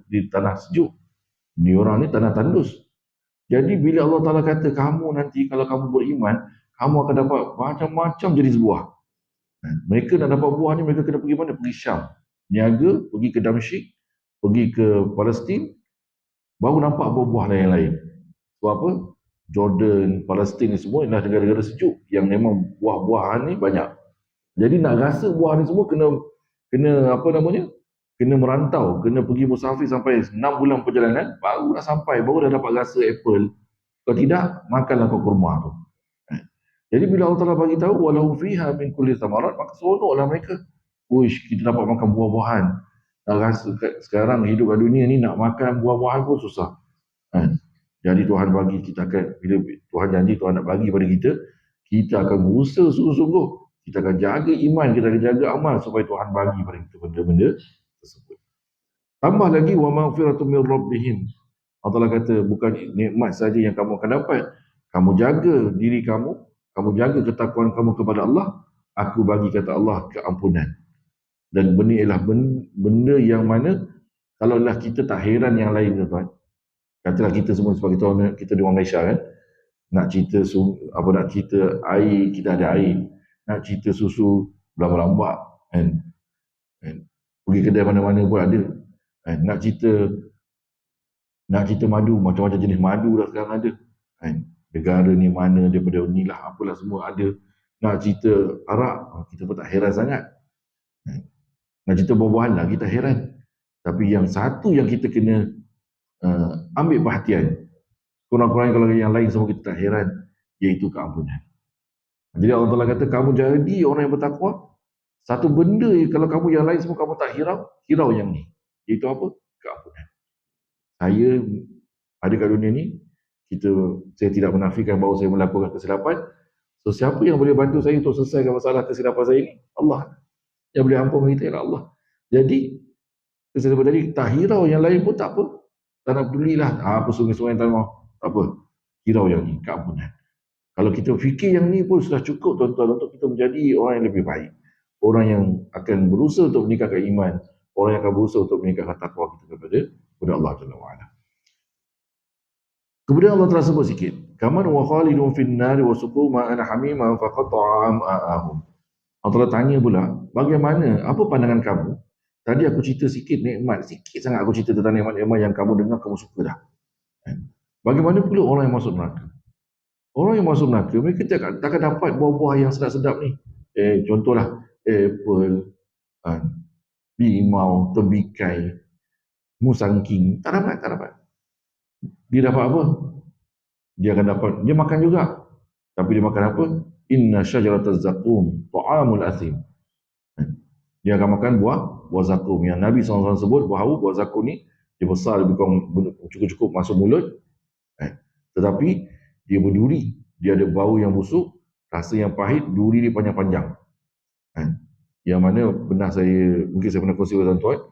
di tanah sejuk. Ni orang ni tanah tandus. Jadi bila Allah Ta'ala kata, kamu nanti kalau kamu beriman, kamu akan dapat macam-macam jenis buah. Mereka nak dapat buah ni, mereka kena pergi mana? Pergi Syam. Niaga, pergi ke Damsyik, pergi ke Palestin, baru nampak buah-buah lain-lain. Sebab apa? Jordan, Palestin ni semua adalah negara-negara sejuk yang memang buah-buahan ni banyak. Jadi nak rasa buah ni semua kena kena merantau, kena pergi musafir sampai 6 bulan perjalanan, baru dah sampai, baru dah dapat rasa apple. Kalau tidak, makanlah kau kurma tu. Jadi bila Allah Ta'ala bagi tahu walau fiha min kulli thamarat, maka seronoklah mereka. Uish, kita dapat makan buah-buahan. Nak rasa sekarang hidup kat dunia ni nak makan buah-buahan pun susah. Jadi Tuhan bagi kita akan, bila Tuhan janji Tuhan nak bagi pada kita akan berusaha sungguh-sungguh. Kita akan jaga iman, kita akan jaga amal supaya Tuhan bagi pada kita benda-benda tersebut. Tambah lagi wa maghfiratun min rabbihim. Allah kata bukan nikmat saja yang kamu akan dapat. Kamu jaga diri kamu jaga ketakwaan kamu kepada Allah, aku bagi kata Allah keampunan. Dan benda ialah benda yang mana kalaulah kita tak heran yang lain tuan. Katalah kita semua sebagai kita di orang Malaysia kan. Nak cerita nak cerita air, kita ada air. Nak cerita susu lambat-lambat kan. Pergi kedai mana-mana pun ada. Nak cerita madu, macam-macam jenis madu dah sekarang ada. Negara ni mana, daripada ni lah, apalah semua ada. Nak cerita arak, kita pun tak heran sangat. Nak cerita buah-buahan lah, kita heran. Tapi yang satu yang kita kena ambil perhatian, kurang-kurangnya kalau yang lain semua kita tak heran, iaitu keampunan. Jadi Allah Ta'ala kata, kamu jadi orang yang bertakwa, satu benda kalau kamu yang lain semua kamu tak hirau yang ni. Iaitu apa? Keampunan. Saya ada kat dunia ni, saya tidak menafikan bahawa saya melakukan kesilapan. So siapa yang boleh bantu saya untuk selesaikan masalah kesilapan saya ni? Allah. Yang boleh ampun kita ialah Allah. Jadi saya sebut tadi, tak hirau yang lain pun tak apa. Tak nak pedulilah apa sungai-sungai tak mau. Tak apa. Hirau yang ni, keampunan. Kalau kita fikir yang ni pun sudah cukup tuan-tuan untuk kita menjadi orang yang lebih baik. Orang yang akan berusaha untuk meningkatkan iman. Orang yang akan berusaha untuk meningkatkan takwa kita kepada Allah Jalla wa'ala. Kemudian Allah telah sebut sikit. Kaman wa khalidun fin nari wa suqu ma'an hamima faqata'a am'a'ahum. Allah telah tanya pula, bagaimana, apa pandangan kamu? Tadi aku cerita sikit nikmat, sikit sangat aku cerita tentang nikmat-nikmat yang kamu dengar, kamu suka dah. Bagaimana pula orang yang masuk neraka? Orang yang masuk neraka, mereka takkan dapat buah-buah yang sedap-sedap ni. Contohlah, apple, limau, tembikai, musangking. Tak dapat. Dia dapat apa? Dia akan dapat, dia makan juga. Tapi dia makan apa? Inna syajarataz zaqum ta'amul athim. Dia akan makan buah zakum. Yang Nabi SAW sebut bahawa buah zakum ni dia besar, lebih kurang cukup-cukup masuk mulut. Tetapi dia berduri, dia ada bau yang busuk, rasa yang pahit, duri dia panjang-panjang. Yang mana mungkin saya pernah kongsi dengan tuan-tuan,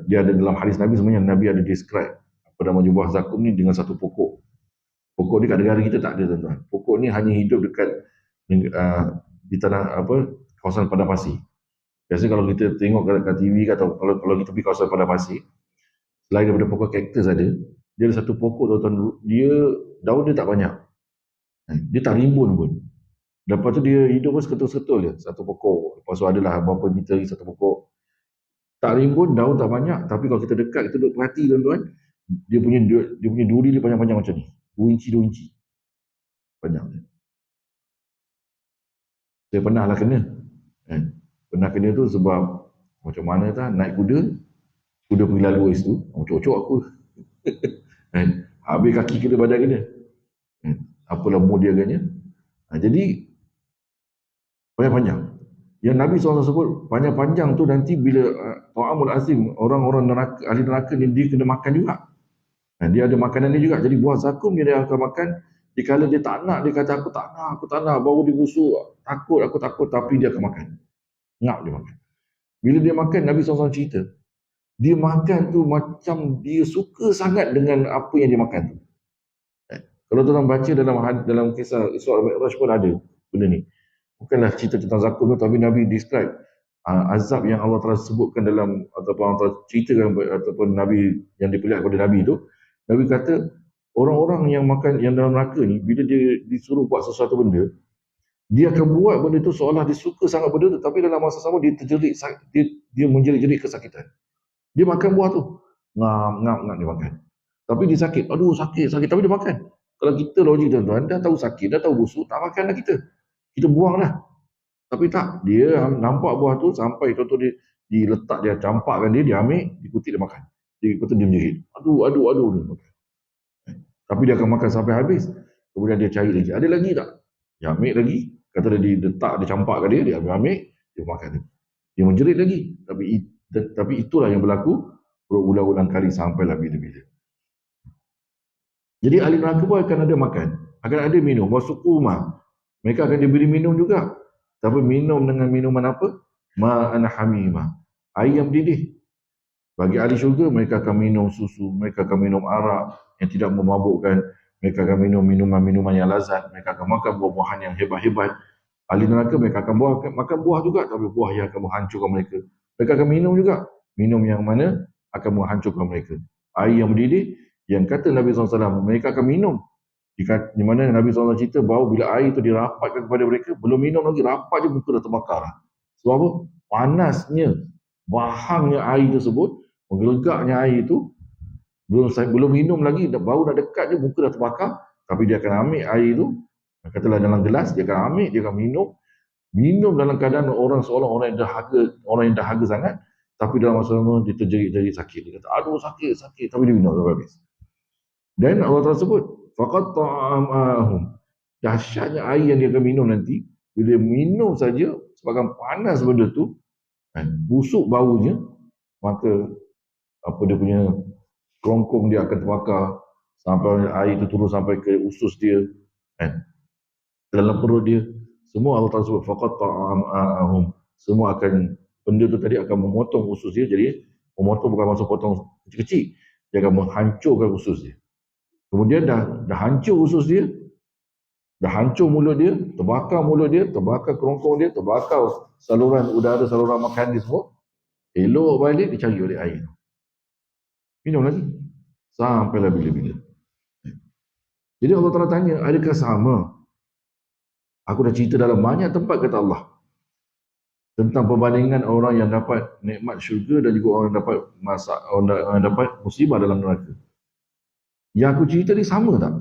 dia ada dalam hadis Nabi sebenarnya, Nabi ada describe apa nama buah zakum ni dengan satu pokok. Pokok ni kat negara kita tak ada tuan-tuan. Pokok ni hanya hidup dekat di tanah kawasan padang pasir. Biasanya kalau kita tengok kat TV atau kalau kita pergi kawasan padang pasir, selain daripada pokok kaktus dia ada satu pokok tuan-tuan, daun dia tak banyak. Dia tak rimbun pun. Lepas tu dia hidup pun seketul-seketul je, satu pokok. Lepas tu adalah berapa meter satu pokok. Tak rimbun, daun tak banyak, tapi kalau kita dekat, kita duduk perhati tuan-tuan, dia punya duri dia panjang-panjang macam ni. 2 inci. Panjang dia. Saya pernah lah kena. Pernah kena tu sebab macam mana naik kuda pergi lalu ais tu, cocok aku. Habis kaki kena, badan kena. Apalah umur dia agaknya. Jadi panjang-panjang. Yang Nabi SAW sebut panjang-panjang tu nanti bila ta'amul azim, orang-orang neraka, ahli neraka ni dia kena makan juga. Dia ada makanan dia juga. Jadi buah zakum dia akan makan. Dikala dia tak nak, dia kata aku tak nak, bau dia busuk, aku takut, tapi dia akan makan. Ngap dia makan. Bila dia makan, Nabi SAW cerita, dia makan tu macam dia suka sangat dengan apa yang dia makan tu. Kalau tuan baca dalam kisah Isra' dan Mi'raj pun ada benda ni. Bukanlah cerita tentang zakum tu, tapi Nabi describe azab yang Allah telah sebutkan dalam, ataupun Allah telah ceritakan, ataupun Nabi yang diperlihatkan kepada Nabi tu. Nabi kata, orang-orang yang makan yang dalam neraka ni, bila dia disuruh buat sesuatu benda, dia akan buat benda tu seolah dia suka sangat benda tu, tapi dalam masa sama dia terjerit, dia menjerit-jerit kesakitan. Dia makan buah tu, ngap dia makan. Tapi dia sakit, aduh sakit, tapi dia makan. Kalau kita logik tuan-tuan, dah tahu sakit, dah tahu busuk, tak makanlah kita buang lah. Tapi tak, dia nampak buah tu sampai contoh dia diletak, dia campakkan dia ambil, dikutip dia makan. Lepas tu dia menjerit, aduh dia makan. Tapi dia akan makan sampai habis. Kemudian dia cari lagi, ada lagi tak? Dia ambil lagi, kata dia diletak, dia campakkan dia ambil, dia makan. Dia menjerit lagi. Tapi itulah yang berlaku berulang-ulang kali sampailah bila-bila. Jadi ahli neraka pun akan ada makan, akan ada minum, wasuquma. Mereka akan diberi minum juga. Tapi minum dengan minuman apa? Ma'an hamimah. Air yang mendidih. Bagi ahli syurga, mereka akan minum susu, mereka akan minum arak yang tidak memabukkan, mereka akan minum minuman-minuman yang lazat, mereka akan makan buah-buahan yang hebat-hebat. Ahli neraka mereka akan makan buah juga, tapi buah yang akan menghancurkan mereka. Mereka akan minum juga, minum yang mana akan menghancurkan mereka. Air yang mendidih, yang kata Nabi SAW, mereka akan minum Di mana Nabi SAW cerita bahawa bila air itu dirapatkan kepada mereka, belum minum lagi, rapat je muka dah terbakar. Sebab apa? Panasnya, bahangnya air tersebut, menggelegaknya air itu, belum minum lagi, baru dah dekat je muka dah terbakar, tapi dia akan ambil air itu, katalah dalam gelas, dia akan ambil, dia akan minum dalam keadaan seolah orang yang dahaga sangat, tapi dalam masa lama dia terjerit-jerit sakit. Dia kata, aduh sakit, tapi dia minum sampai habis. Dan Allah Ta'ala sebut, faqad ta'amahum. Dahsyatnya air yang dia akan minum nanti, bila dia minum saja, sebabkan panas benda tu, busuk baunya, maka dia punya kerongkong dia akan terbakar, sampai air itu turun sampai ke usus dia, dalam perut dia. Semua Allah Ta'ala sebut, faqad ta'amahum. Semua benda tu tadi akan memotong usus dia, jadi memotong bukan maksud potong kecil-kecil, dia akan menghancurkan usus dia. Kemudian dah hancur usus dia, dah hancur mulut dia, terbakar mulut dia, terbakar kerongkong dia, terbakar saluran udara, saluran makan dia semua. Elok balik, dicari oleh air. Minum lagi. Sampailah bila-bila. Jadi Allah Ta'ala tanya, adakah sama? Aku dah cerita dalam banyak tempat kata Allah tentang perbandingan orang yang dapat nikmat syurga dan juga orang yang dapat orang yang dapat musibah dalam neraka. Yang aku cerita ni sama tak?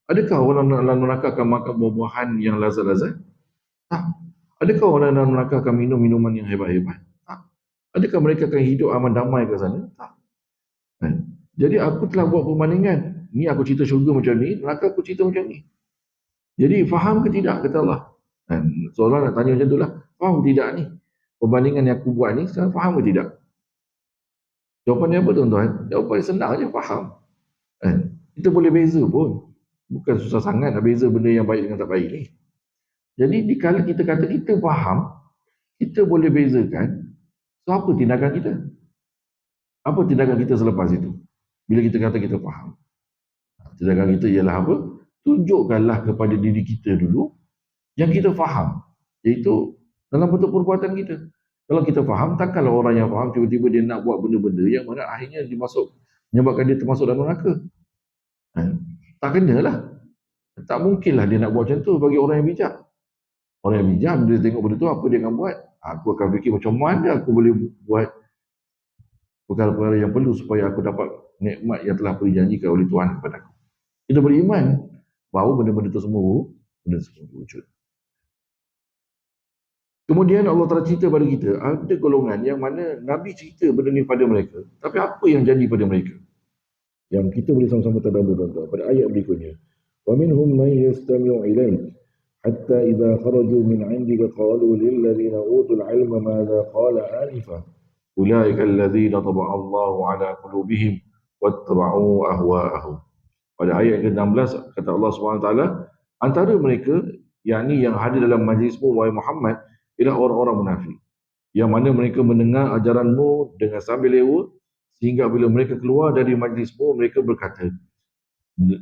Adakah orang dalam neraka akan makan buah-buahan yang lazat-lazat? Tak. Adakah orang dalam neraka akan minum minuman yang hebat-hebat? Tak. Adakah mereka akan hidup aman damai ke sana? Tak. Jadi aku telah buat perbandingan. Ni aku cerita syurga macam ni, neraka aku cerita macam ni. Jadi faham ke tidak? Kata Allah. Seorang nak tanya macam tu lah. Faham tidak ni? Perbandingan yang aku buat ni, sekarang faham ke tidak? Jawapannya apa tuan-tuan? Jawapannya senang je, faham. Kita boleh beza pun. Bukan susah sangat nak beza benda yang baik dengan tak baik ni. Jadi dikala kita kata kita faham, kita boleh bezakan. So apa tindakan kita? Apa tindakan kita selepas itu? Bila kita kata kita faham. Tindakan kita ialah apa? Tunjukkanlah kepada diri kita dulu yang kita faham. Iaitu dalam bentuk perbuatan kita. Kalau kita faham, takkanlah orang yang faham tiba-tiba dia nak buat benda-benda yang mana akhirnya menyebabkan dia termasuk dalam neraka. Tak kenalah. Tak mungkinlah dia nak buat macam tu bagi orang yang bijak. Orang yang bijak, bila dia tengok benda tu, apa dia akan buat? Aku akan fikir macam mana aku boleh buat perkara-perkara yang perlu supaya aku dapat nikmat yang telah dijanjikan oleh Tuhan kepada aku. Kita beriman bahawa benda-benda itu semua wujud. Kemudian Allah Ta'ala cerita pada kita, ada golongan yang mana Nabi cerita benda ni pada mereka, tapi apa yang jadi pada mereka? Yang kita boleh sama-sama tadabbur tuan-tuan pada ayat berikutnya. وَمِنْهُمْ مَنْ يَسْتَمِعُ إِلَيْكَ حَتَّى إِذَا خَرَجُوا مِنْ عِنْدِكَ قَالُوا لِلَّذِينَ أُوتُوا الْعِلْمَ مَاذَا قَالَ آنِفًا أُولَٰئِكَ الَّذِينَ طَبَعَ اللَّهُ عَلَى قُلُوبِهِمْ وَاتَّبَعُوا أَهْوَاءَهُمْ. Pada ayat ke-16 kata Allah SWT, antara mereka, yakni yang hadir dalam majlismu wahai Muhammad, ialah orang-orang munafik, yang mana mereka mendengar ajaranmu dengan sambil lewa, sehingga bila mereka keluar dari majlismu, mereka berkata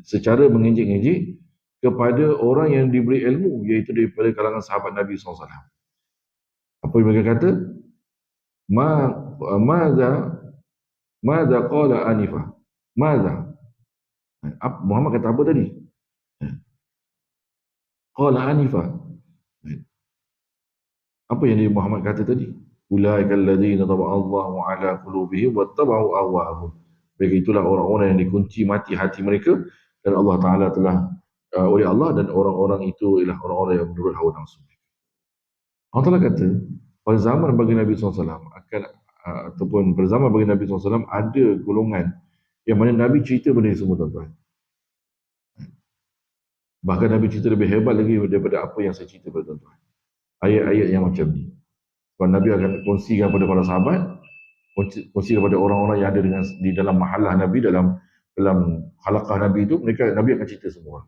secara mengejek-ngejek kepada orang yang diberi ilmu, iaitu daripada kalangan sahabat Nabi SAW. Apa yang mereka kata? Maza qala anifa. Maza. Muhammad kata apa tadi? Qala anifa. Apa yang Muhammad kata tadi? Ulaika alladzina taba'a Allahu 'ala qulubihim wattaba'u ahwa'ahum. Mereka itulah orang-orang yang dikunci mati hati mereka dan Allah Ta'ala telah oleh Allah, dan orang-orang itu ialah orang-orang yang menurut hawa nafsu. Allah Ta'ala kata pada zaman bagi Nabi SAW ataupun pada zaman bagi Nabi SAW ada golongan yang mana Nabi cerita benda ini semua tuan-tuan. Bahkan Nabi cerita lebih hebat lagi daripada apa yang saya cerita pada tuan-tuan. Ayat-ayat yang macam ni. Sebab Nabi akan kongsikan kepada para sahabat, kongsi kepada orang-orang yang ada di dalam mahalah Nabi, dalam halaqah Nabi itu, Nabi akan cerita semua.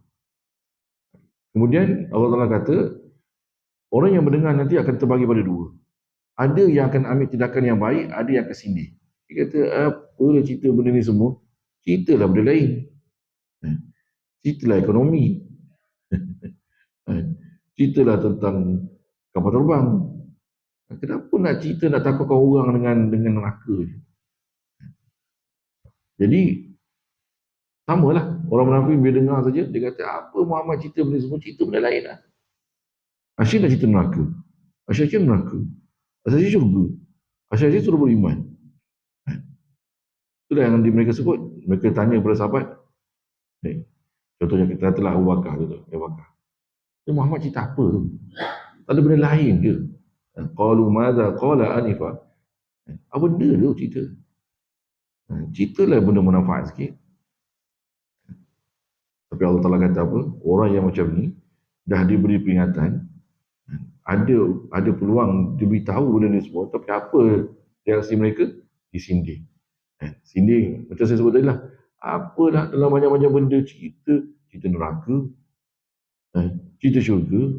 Kemudian Allah Ta'ala kata, orang yang mendengar nanti akan terbagi pada dua. Ada yang akan ambil tindakan yang baik, ada yang akan sindir. Dia kata, apalah cerita benda ni semua? Ceritalah benda lain. Ceritalah ekonomi. Ceritalah tentang kapal terbang. Kenapa nak cerita, nak takutkan orang dengan neraka je? Jadi Sama lah. Orang munafik bila dengar saja, dia kata, apa Muhammad cerita benda semua, cerita benda lain lah. Asyik nak cerita neraka. Asyik neraka. Asyik syurga. Asyik suruh beriman. Itulah yang mereka sebut. Mereka tanya kepada sahabat. Contohnya kita telah Abu Bakar. Abu Bakar. Muhammad cerita apa tu? Tak ada benda lain ke? Qalu madza qala anifa. Apa benda tu cerita? Ceritalah benda manfaat sikit. Tapi Allah Ta'ala kata apa? Orang yang macam ni dah diberi peringatan, ada peluang diberitahu benda ni semua, tapi apa reaksi mereka? Disindir. Sindir, macam saya sebut tadi lah, apalah dalam banyak-banyak benda cerita neraka, cerita syurga,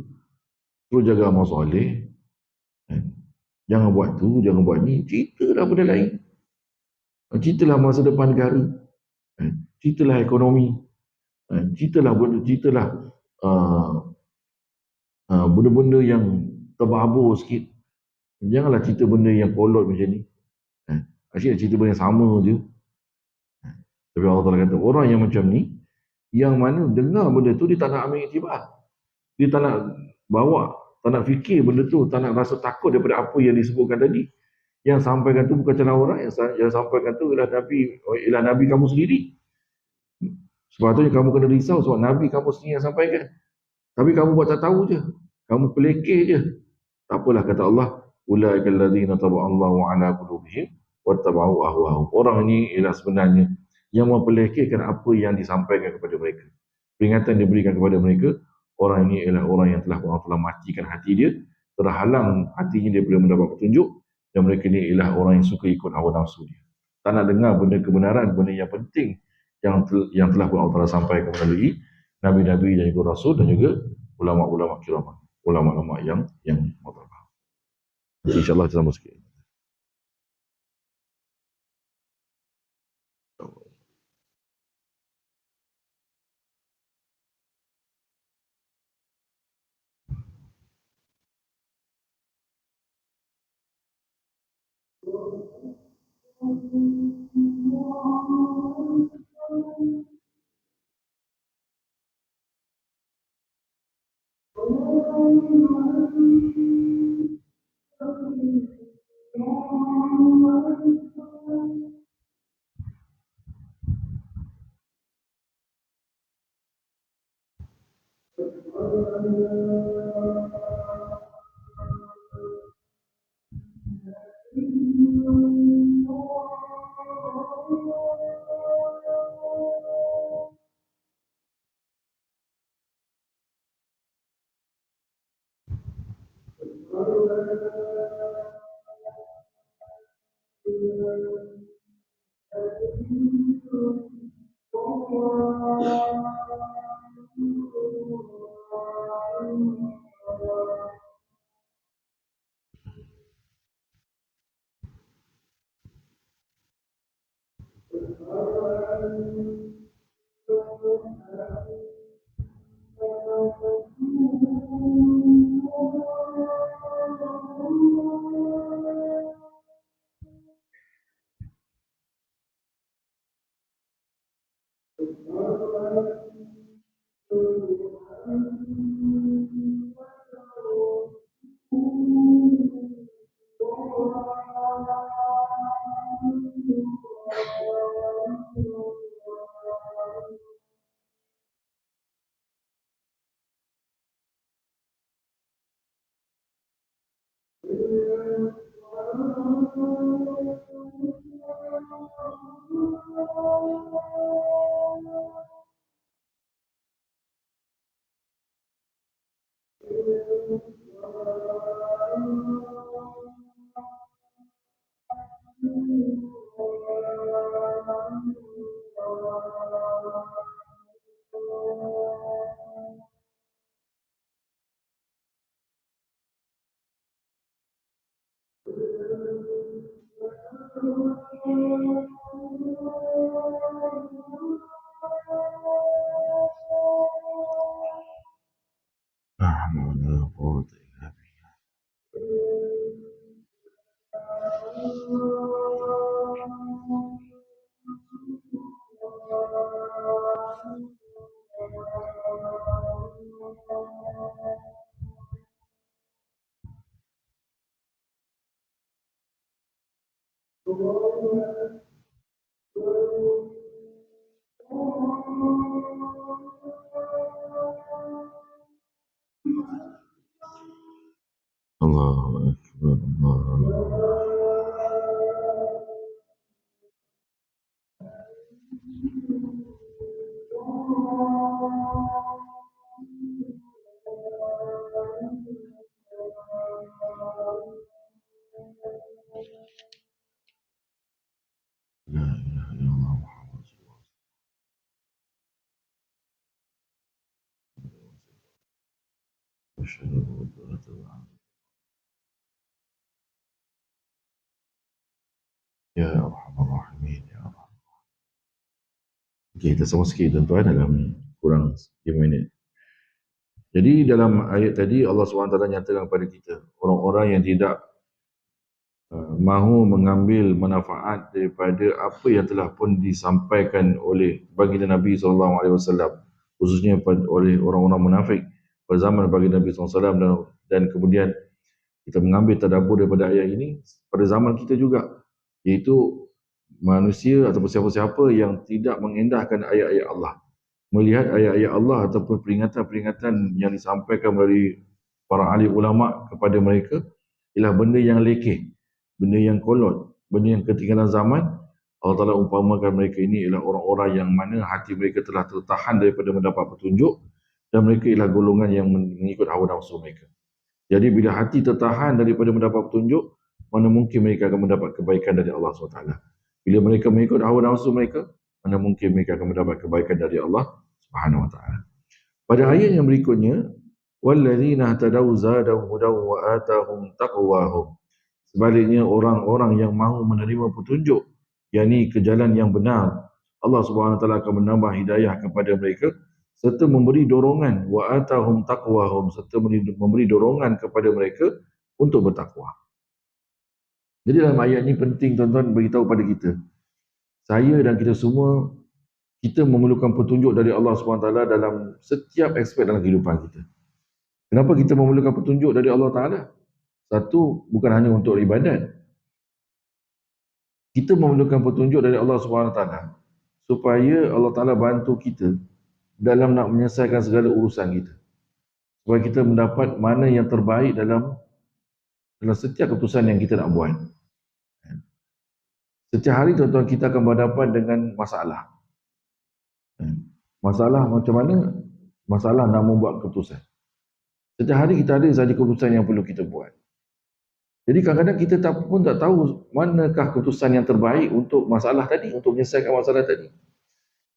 terus jaga amal soleh, jangan buat tu, jangan buat ni, ceritalah benda lain. Ceritalah masa depan negara, ceritalah ekonomi, ceritalah benda-benda yang terbabur sikit. Janganlah cerita benda yang kolot macam ni. Asyik cerita benda yang sama je. Tapi Allah Ta'ala kata, orang yang macam ni, yang mana dengar benda tu, dia tak nak ambil iktibar. Dia tak nak bawa, tak nak fikir benda tu, tak nak rasa takut daripada apa yang disebutkan tadi. Yang sampaikan tu bukan cara orang, yang sampaikan tu ialah Nabi kamu sendiri. Sepatutnya kamu kena risau sebab Nabi kamu sendiri yang sampaikan. Tapi kamu buat tak tahu je. Kamu pelekeh je. Tak apalah, kata Allah, ulaikal ladzina taballahu ala qulubihim wattaba'u ahwahum. Orang ini ialah sebenarnya yang mempelekehkan apa yang disampaikan kepada mereka. Peringatan diberikan kepada mereka, orang ini ialah orang yang Allah telah matikan hati dia, terhalang hatinya daripada mendapat petunjuk, dan mereka ini ialah orang yang suka ikut hawa nafsu dia. Tak nak dengar benda kebenaran, benda yang penting yang telah Allah Ta'ala sampaikan melalui Nabi-Nabi dan juga Rasul dan juga ulama-ulama kiram, ulama-ulama yang mutabak. InsyaAllah kita sambung sikit. Allahu Akbar. Allah. La ilaha illallah Muhammad Rasulullah. Asyhadu an la ilaha illallah. Ya Arhamar Rahimin, ya Allah. Okay, kita sama sikit tuan-tuan dalam kurang 5 minit. Jadi dalam ayat tadi Allah SWT nyatakan kepada kita, orang-orang yang tidak mahu mengambil manfaat daripada apa yang telah pun disampaikan oleh baginda Nabi SAW, khususnya oleh orang-orang munafik pada zaman baginda Nabi SAW, dan kemudian kita mengambil tadabbur daripada ayat ini pada zaman kita juga, iaitu manusia ataupun siapa-siapa yang tidak mengendahkan ayat-ayat Allah, melihat ayat-ayat Allah ataupun peringatan-peringatan yang disampaikan melalui para ahli ulama kepada mereka ialah benda yang lekeh, benda yang kolot, benda yang ketinggalan zaman. Allah Ta'ala umpamakan mereka ini ialah orang-orang yang mana hati mereka telah tertahan daripada mendapat petunjuk, dan mereka ialah golongan yang mengikut hawa nafsu mereka. Jadi bila hati tertahan daripada mendapat petunjuk, mana mungkin mereka akan mendapat kebaikan dari Allah SWT. Bila mereka mengikut hawa nafsu mereka, mana mungkin mereka akan mendapat kebaikan dari Allah Subhanahu Wa Taala. Pada ayat yang berikutnya, walladzina tadaw zadahum hudaw wa atahum taqwahum. Sebaliknya orang-orang yang mahu menerima petunjuk, yakni ke jalan yang benar, Allah Subhanahu Wa Taala akan menambah hidayah kepada mereka serta memberi dorongan, wa atahum taqwahum, serta memberi dorongan kepada mereka untuk bertakwa. Jadi dalam ayat ini penting tuan-tuan beritahu pada kita, saya dan kita semua, kita memerlukan petunjuk dari Allah SWT dalam setiap aspek dalam kehidupan kita. Kenapa kita memerlukan petunjuk dari Allah Ta'ala? Satu, bukan hanya untuk ibadat. Kita memerlukan petunjuk dari Allah SWT supaya Allah Ta'ala bantu kita dalam nak menyelesaikan segala urusan kita. Supaya kita mendapat mana yang terbaik dalam setiap keputusan yang kita nak buat. Setiap hari tuan-tuan kita akan berhadapan dengan masalah. Masalah macam mana? Masalah nak membuat keputusan. Setiap hari kita ada saja keputusan yang perlu kita buat. Jadi kadang-kadang kita pun tak tahu manakah keputusan yang terbaik untuk masalah tadi, untuk menyelesaikan masalah tadi.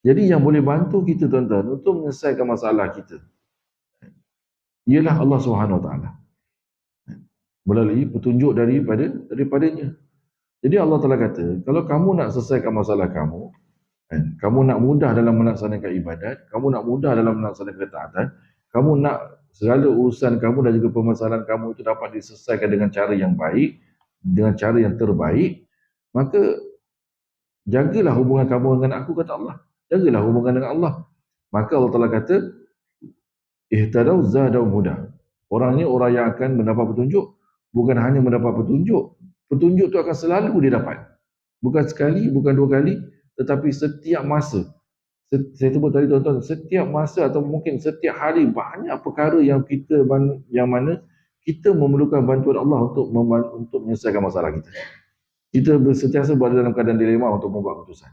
Jadi yang boleh bantu kita tuan-tuan untuk menyelesaikan masalah kita ialah Allah Subhanahu Wa Taala melalui petunjuk daripadanya. Jadi Allah Ta'ala kata, kalau kamu nak selesaikan masalah kamu, kamu nak mudah dalam melaksanakan ibadat, kamu nak mudah dalam melaksanakan ketaatan, kamu nak segala urusan kamu dan juga permasalahan kamu itu dapat diselesaikan dengan cara yang baik, dengan cara yang terbaik, maka jagalah hubungan kamu dengan aku, kata Allah. Jagalah hubungan dengan Allah. Maka Allah Ta'ala kata, ihtadaw zadaw huda. Orang ni orang yang akan mendapat petunjuk, bukan hanya mendapat petunjuk, petunjuk itu akan selalu dia dapat. Bukan sekali, bukan dua kali, tetapi setiap masa. Saya sebut tadi tuan-tuan, setiap masa atau mungkin setiap hari banyak perkara yang mana kita memerlukan bantuan Allah untuk menyelesaikan masalah kita. Kita sentiasa berada dalam keadaan dilema untuk membuat keputusan.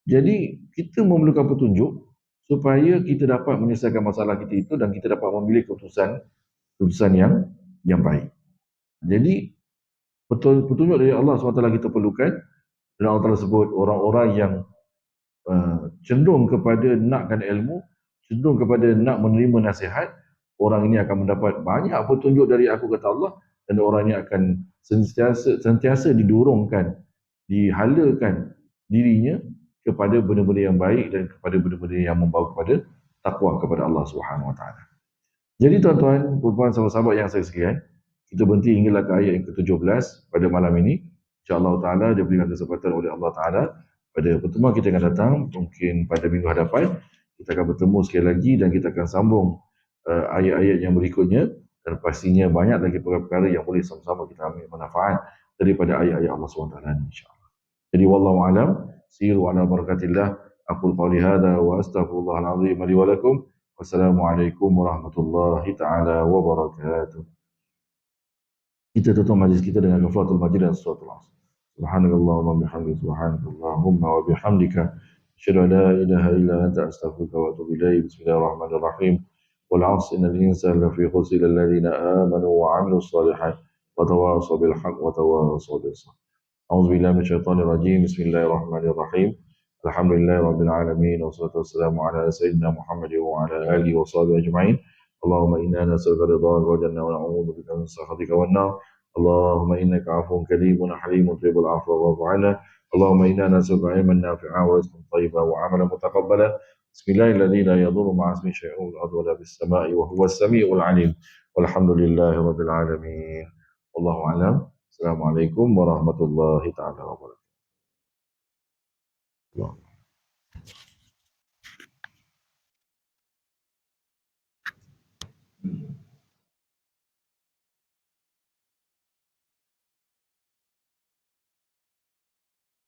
Jadi kita memerlukan petunjuk supaya kita dapat menyelesaikan masalah kita itu dan kita dapat memilih keputusan yang baik. Jadi petunjuk dari Allah SWT kita perlukan, dan Allah Ta'ala sebut orang-orang yang cenderung kepada nakkan ilmu, cenderung kepada nak menerima nasihat, orang ini akan mendapat banyak petunjuk dari aku, kata Allah, dan orang ini akan sentiasa didorongkan, dihalakan dirinya kepada benda-benda yang baik dan kepada benda-benda yang membawa kepada takwa kepada Allah Subhanahu Wa Taala. Jadi tuan-tuan, puan-puan, sahabat-sahabat yang saya sekalian, kita berhenti hinggalah ke ayat yang ke-17 pada malam ini. InsyaAllah Ta'ala diberikan kesempatan oleh Allah Ta'ala pada pertemuan kita akan datang, mungkin pada minggu hadapan, kita akan bertemu sekali lagi dan kita akan sambung ayat-ayat yang berikutnya, dan pastinya banyak lagi perkara-perkara yang boleh sama-sama kita ambil manfaat daripada ayat-ayat Allah SWT, insyaAllah. Jadi wallahu alam, siru ala barakatillah. Aqul qawli hadza wa astaghfirullahal azim li wa lakum. Wassalamualaikum warahmatullahi taala wabarakatuh. Kita tutup majlis kita dengan kafaratul majlis dan suratul Asr. Subhanakallahumma bihamdika subhanakallahumma wa bihamdika asyhadu an la ilaha illa anta astaghfiruka wa atubu ilaik. Bismillahirrahmanirrahim. Wal 'asr innal insana lafi khusr illa alladhina amanu wa 'amilus shalihat wa tawasaw bil haqq wa tawasaw bis sabr. A'udzu billahi minasyaitonir rajim. Bismillahirrahmanirrahim. Alhamdulillahirabbil alamin wassalatu wassalamu ala sayyidina Muhammadin wa ala alihi wa sahbihi ajma'in. اللهم إنا نسألك رضاك والجنة ونعوذ بك من سخطك والنار. اللهم إنك عفو كريم حليم تحب العفو فاعف عنا. اللهم إنا نسألك علما نافعا ورزقا طيبا وعملا متقبلا. بسم الله الذي لا يضر مع اسمه شيء في الأرض ولا في السماء وهو السميع العليم. والحمد لله رب العالمين. والله أعلم. السلام عليكم ورحمة الله تعالى وبركاته.